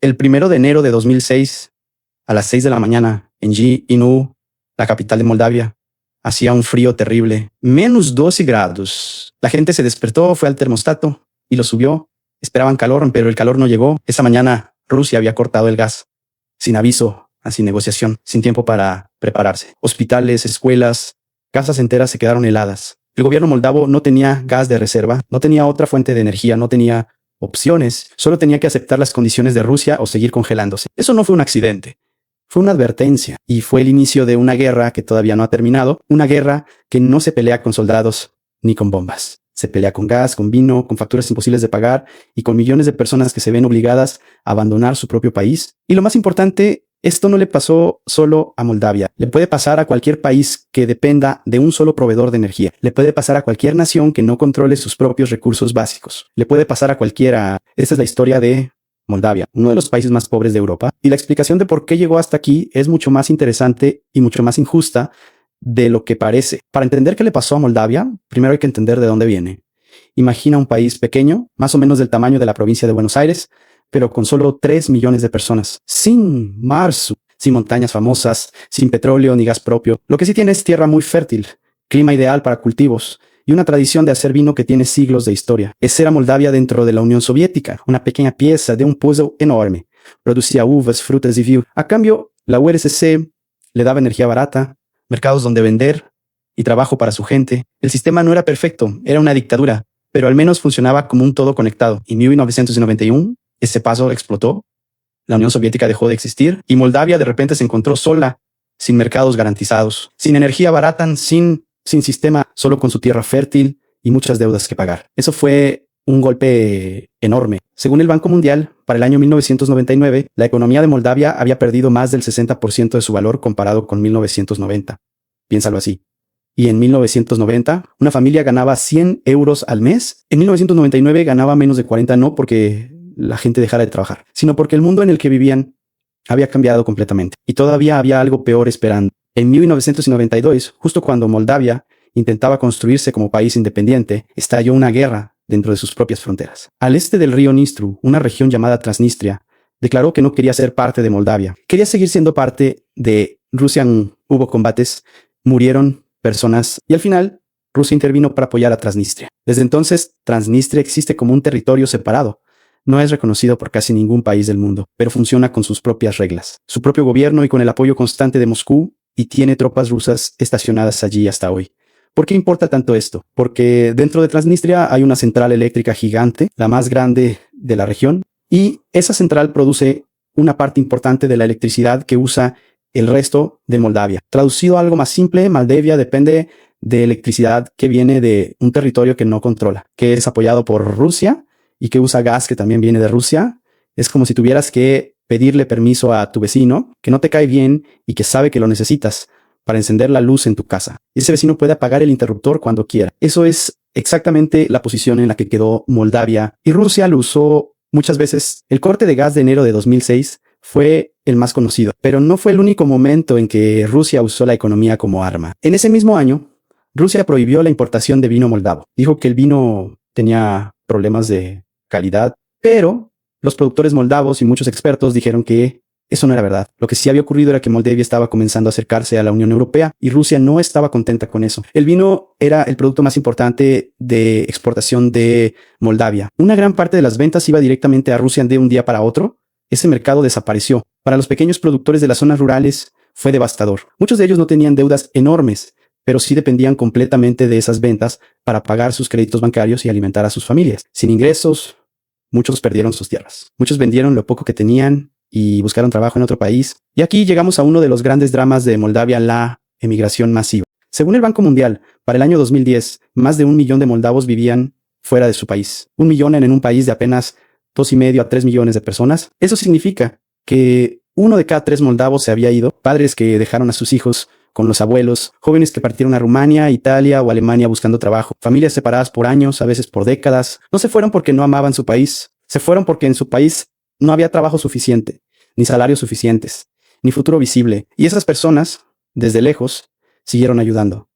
El 1 de enero de 2006, a las 6 de la mañana, en Inu, la capital de Moldavia, hacía un frío terrible, -12 grados. La gente se despertó, fue al termostato y lo subió. Esperaban calor, pero el calor no llegó. Esa mañana Rusia había cortado el gas, sin aviso, sin negociación, sin tiempo para prepararse. Hospitales, escuelas, casas enteras se quedaron heladas. El gobierno moldavo no tenía gas de reserva, no tenía otra fuente de energía, no tenía opciones, solo tenía que aceptar las condiciones de Rusia o seguir congelándose. Eso no fue un accidente, fue una advertencia y fue el inicio de una guerra que todavía no ha terminado, una guerra que no se pelea con soldados ni con bombas. Se pelea con gas, con vino, con facturas imposibles de pagar y con millones de personas que se ven obligadas a abandonar su propio país. Y lo más importante, esto no le pasó solo a Moldavia. Le puede pasar a cualquier país que dependa de un solo proveedor de energía. Le puede pasar a cualquier nación que no controle sus propios recursos básicos. Le puede pasar a cualquiera. Esta es la historia de Moldavia, uno de los países más pobres de Europa. Y la explicación de por qué llegó hasta aquí es mucho más interesante y mucho más injusta de lo que parece. Para entender qué le pasó a Moldavia, primero hay que entender de dónde viene. Imagina un país pequeño, más o menos del tamaño de la provincia de Buenos Aires, pero con solo 3 millones de personas, sin mar, sin montañas famosas, sin petróleo ni gas propio. Lo que sí tiene es tierra muy fértil, clima ideal para cultivos y una tradición de hacer vino que tiene siglos de historia. Esa era Moldavia dentro de la Unión Soviética, una pequeña pieza de un puzzle enorme. Producía uvas, frutas y vino. A cambio, la URSS le daba energía barata, mercados donde vender y trabajo para su gente. El sistema no era perfecto, era una dictadura, pero al menos funcionaba como un todo conectado. En 1991, ese paso explotó, la Unión Soviética dejó de existir y Moldavia de repente se encontró sola, sin mercados garantizados, sin energía barata, sin sistema, solo con su tierra fértil y muchas deudas que pagar. Eso fue un golpe enorme. Según el Banco Mundial, para el año 1999, la economía de Moldavia había perdido más del 60% de su valor comparado con 1990. Piénsalo así. Y en 1990, una familia ganaba 100 euros al mes. En 1999 ganaba menos de 40, no porque la gente dejara de trabajar, sino porque el mundo en el que vivían había cambiado completamente. Y todavía había algo peor esperando. En 1992, justo cuando Moldavia intentaba construirse como país independiente, estalló una guerra dentro de sus propias fronteras. Al este del río Dnistru, una región llamada Transnistria declaró que no quería ser parte de Moldavia. Quería seguir siendo parte de Rusia. Hubo combates, murieron personas y al final Rusia intervino para apoyar a Transnistria. Desde entonces, Transnistria existe como un territorio separado. No es reconocido por casi ningún país del mundo, pero funciona con sus propias reglas, su propio gobierno y con el apoyo constante de Moscú, y tiene tropas rusas estacionadas allí hasta hoy. ¿Por qué importa tanto esto? Porque dentro de Transnistria hay una central eléctrica gigante, la más grande de la región, y esa central produce una parte importante de la electricidad que usa el resto de Moldavia. Traducido a algo más simple, Moldavia depende de electricidad que viene de un territorio que no controla, que es apoyado por Rusia y que usa gas que también viene de Rusia. Es como si tuvieras que pedirle permiso a tu vecino que no te cae bien y que sabe que lo necesitas para encender la luz en tu casa. Y ese vecino puede apagar el interruptor cuando quiera. Eso es exactamente la posición en la que quedó Moldavia. Y Rusia lo usó muchas veces. El corte de gas de enero de 2006 fue el más conocido, pero no fue el único momento en que Rusia usó la economía como arma. En ese mismo año, Rusia prohibió la importación de vino moldavo. Dijo que el vino tenía problemas de calidad, pero los productores moldavos y muchos expertos dijeron que eso no era verdad. Lo que sí había ocurrido era que Moldavia estaba comenzando a acercarse a la Unión Europea y Rusia no estaba contenta con eso. El vino era el producto más importante de exportación de Moldavia. Una gran parte de las ventas iba directamente a Rusia de un día para otro. Ese mercado desapareció. Para los pequeños productores de las zonas rurales fue devastador. Muchos de ellos no tenían deudas enormes, pero sí dependían completamente de esas ventas para pagar sus créditos bancarios y alimentar a sus familias. Sin ingresos, muchos perdieron sus tierras. Muchos vendieron lo poco que tenían y buscaron trabajo en otro país. Y aquí llegamos a uno de los grandes dramas de Moldavia, la emigración masiva. Según el Banco Mundial, para el año 2010, más de 1 millón de moldavos vivían fuera de su país. 1 millón en un país de apenas 2,5 a 3 millones de personas. Eso significa que 1 de cada 3 moldavos se había ido. Padres que dejaron a sus hijos con los abuelos, jóvenes que partieron a Rumania, Italia o Alemania buscando trabajo, familias separadas por años, a veces por décadas. No se fueron porque no amaban su país, se fueron porque en su país no había trabajo suficiente, ni salarios suficientes, ni futuro visible. Y esas personas, desde lejos, siguieron ayudando.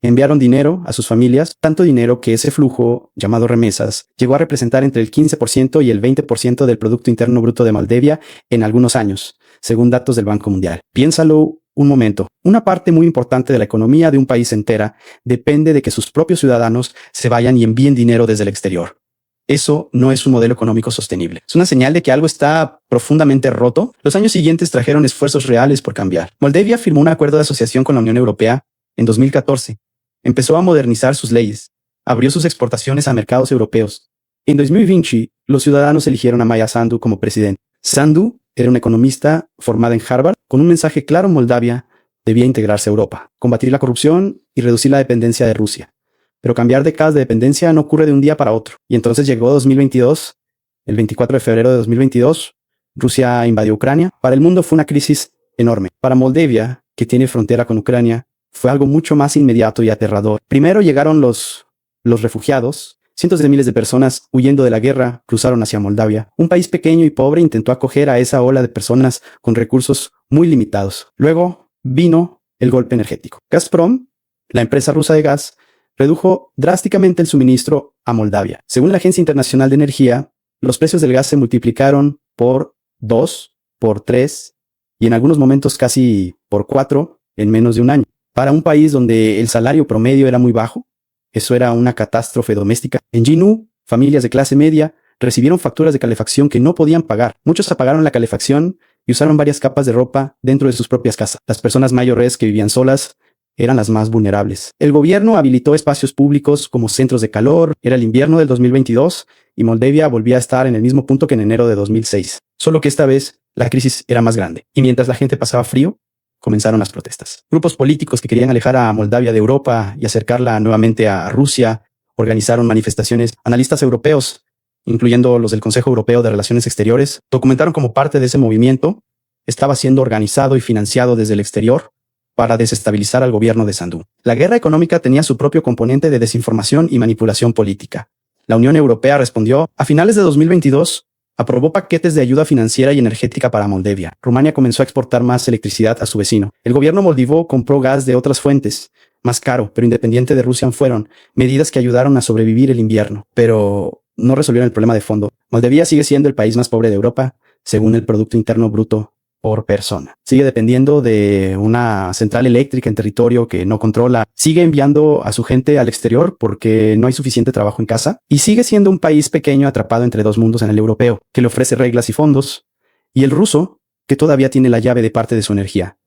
Enviaron dinero a sus familias, tanto dinero que ese flujo, llamado remesas, llegó a representar entre el 15% y el 20% del Producto Interno Bruto de Moldavia en algunos años, según datos del Banco Mundial. Piénsalo un momento. Una parte muy importante de la economía de un país entera depende de que sus propios ciudadanos se vayan y envíen dinero desde el exterior. Eso no es un modelo económico sostenible. Es una señal de que algo está profundamente roto. Los años siguientes trajeron esfuerzos reales por cambiar. Moldavia firmó un acuerdo de asociación con la Unión Europea en 2014. Empezó a modernizar sus leyes. Abrió sus exportaciones a mercados europeos. En 2020, los ciudadanos eligieron a Maya Sandu como presidente. Sandu era una economista formada en Harvard con un mensaje claro: Moldavia debía integrarse a Europa, combatir la corrupción y reducir la dependencia de Rusia. Pero cambiar décadas de dependencia no ocurre de un día para otro. Y entonces llegó 2022, el 24 de febrero de 2022, Rusia invadió Ucrania. Para el mundo fue una crisis enorme. Para Moldavia, que tiene frontera con Ucrania, fue algo mucho más inmediato y aterrador. Primero llegaron los refugiados. Cientos de miles de personas huyendo de la guerra cruzaron hacia Moldavia. Un país pequeño y pobre intentó acoger a esa ola de personas con recursos muy limitados. Luego vino el golpe energético. Gazprom, la empresa rusa de gas, redujo drásticamente el suministro a Moldavia. Según la Agencia Internacional de Energía, los precios del gas se multiplicaron por 2, por 3 y en algunos momentos casi por 4 en menos de un año. Para un país donde el salario promedio era muy bajo, eso era una catástrofe doméstica. En Jinú, familias de clase media recibieron facturas de calefacción que no podían pagar. Muchos apagaron la calefacción y usaron varias capas de ropa dentro de sus propias casas. Las personas mayores que vivían solas eran las más vulnerables. El gobierno habilitó espacios públicos como centros de calor. Era el invierno del 2022 y Moldavia volvía a estar en el mismo punto que en enero de 2006. Solo que esta vez la crisis era más grande. Y mientras la gente pasaba frío, comenzaron las protestas. Grupos políticos que querían alejar a Moldavia de Europa y acercarla nuevamente a Rusia organizaron manifestaciones. Analistas europeos, incluyendo los del Consejo Europeo de Relaciones Exteriores, documentaron cómo parte de ese movimiento estaba siendo organizado y financiado desde el exterior para desestabilizar al gobierno de Sandu. La guerra económica tenía su propio componente de desinformación y manipulación política. La Unión Europea respondió. A finales de 2022, aprobó paquetes de ayuda financiera y energética para Moldavia. Rumania comenzó a exportar más electricidad a su vecino. El gobierno moldavo compró gas de otras fuentes, más caro, pero independiente de Rusia. Fueron medidas que ayudaron a sobrevivir el invierno, pero no resolvieron el problema de fondo. Moldavia sigue siendo el país más pobre de Europa, según el Producto Interno Bruto por persona. Sigue dependiendo de una central eléctrica en territorio que no controla. Sigue enviando a su gente al exterior porque no hay suficiente trabajo en casa. Y sigue siendo un país pequeño atrapado entre dos mundos en el europeo, que le ofrece reglas y fondos, y el ruso, que todavía tiene la llave de parte de su energía.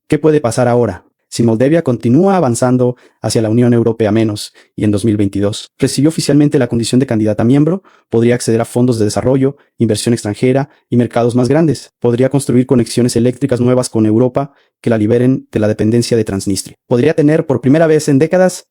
¿Qué puede pasar ahora? Si Moldavia continúa avanzando hacia la Unión Europea y en 2022 recibió oficialmente la condición de candidata a miembro, podría acceder a fondos de desarrollo, inversión extranjera y mercados más grandes. Podría construir conexiones eléctricas nuevas con Europa que la liberen de la dependencia de Transnistria. Podría tener por primera vez en décadas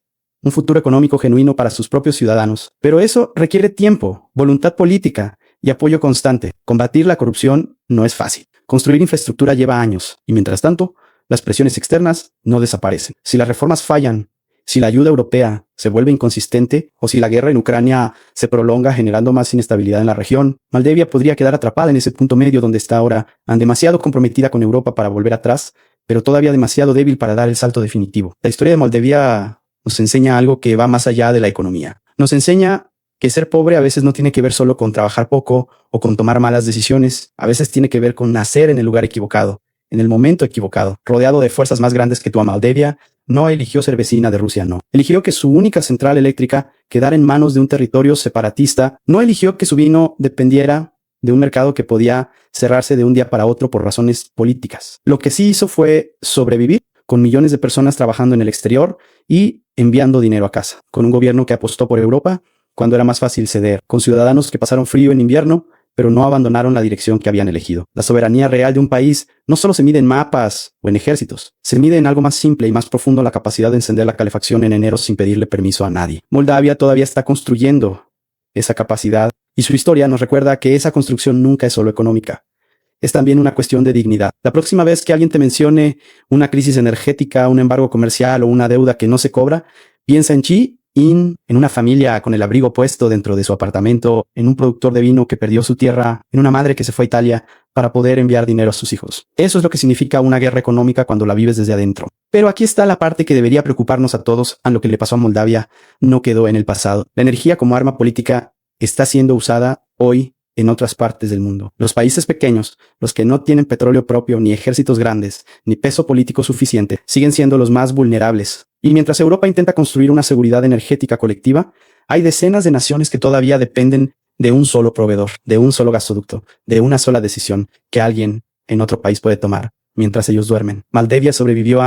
un futuro económico genuino para sus propios ciudadanos. Pero eso requiere tiempo, voluntad política y apoyo constante. Combatir la corrupción no es fácil. Construir infraestructura lleva años y mientras tanto, las presiones externas no desaparecen. Si las reformas fallan, si la ayuda europea se vuelve inconsistente o si la guerra en Ucrania se prolonga generando más inestabilidad en la región, Moldavia podría quedar atrapada en ese punto medio donde está ahora, demasiado comprometida con Europa para volver atrás, pero todavía demasiado débil para dar el salto definitivo. La historia de Moldavia nos enseña algo que va más allá de la economía. Nos enseña que ser pobre a veces no tiene que ver solo con trabajar poco o con tomar malas decisiones. A veces tiene que ver con nacer en el lugar equivocado, en el momento equivocado, rodeado de fuerzas más grandes que tú. Moldavia no eligió ser vecina de Rusia, no. Eligió que su única central eléctrica quedara en manos de un territorio separatista. No eligió que su vino dependiera de un mercado que podía cerrarse de un día para otro por razones políticas. Lo que sí hizo fue sobrevivir con millones de personas trabajando en el exterior y enviando dinero a casa, con un gobierno que apostó por Europa cuando era más fácil ceder, con ciudadanos que pasaron frío en invierno pero no abandonaron la dirección que habían elegido. La soberanía real de un país no solo se mide en mapas o en ejércitos, se mide en algo más simple y más profundo: la capacidad de encender la calefacción en enero sin pedirle permiso a nadie. Moldavia todavía está construyendo esa capacidad y su historia nos recuerda que esa construcción nunca es solo económica. Es también una cuestión de dignidad. La próxima vez que alguien te mencione una crisis energética, un embargo comercial o una deuda que no se cobra, piensa en Chi, en una familia con el abrigo puesto dentro de su apartamento, en un productor de vino que perdió su tierra, en una madre que se fue a Italia para poder enviar dinero a sus hijos. Eso es lo que significa una guerra económica cuando la vives desde adentro. Pero aquí está la parte que debería preocuparnos a todos. A lo que le pasó a Moldavia no quedó en el pasado. La energía como arma política está siendo usada hoy en otras partes del mundo. Los países pequeños, los que no tienen petróleo propio, ni ejércitos grandes, ni peso político suficiente, siguen siendo los más vulnerables. Y mientras Europa intenta construir una seguridad energética colectiva, hay decenas de naciones que todavía dependen de un solo proveedor, de un solo gasoducto, de una sola decisión que alguien en otro país puede tomar mientras ellos duermen. Moldavia sobrevivió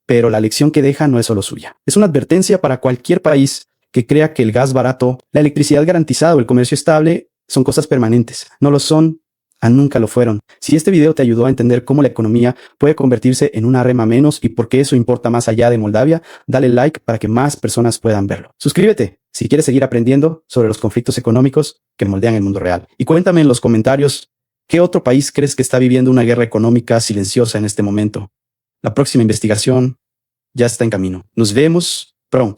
pero la lección que deja no es solo suya. Es una advertencia para cualquier país que crea que el gas barato, la electricidad garantizada o el comercio estable son cosas permanentes. No lo son, nunca lo fueron. Si este video te ayudó a entender cómo la economía puede convertirse en una rema menos y por qué eso importa más allá de Moldavia, dale like para que más personas puedan verlo. Suscríbete si quieres seguir aprendiendo sobre los conflictos económicos que moldean el mundo real. Y cuéntame en los comentarios, ¿qué otro país crees que está viviendo una guerra económica silenciosa en este momento? La próxima investigación ya está en camino. Nos vemos pronto.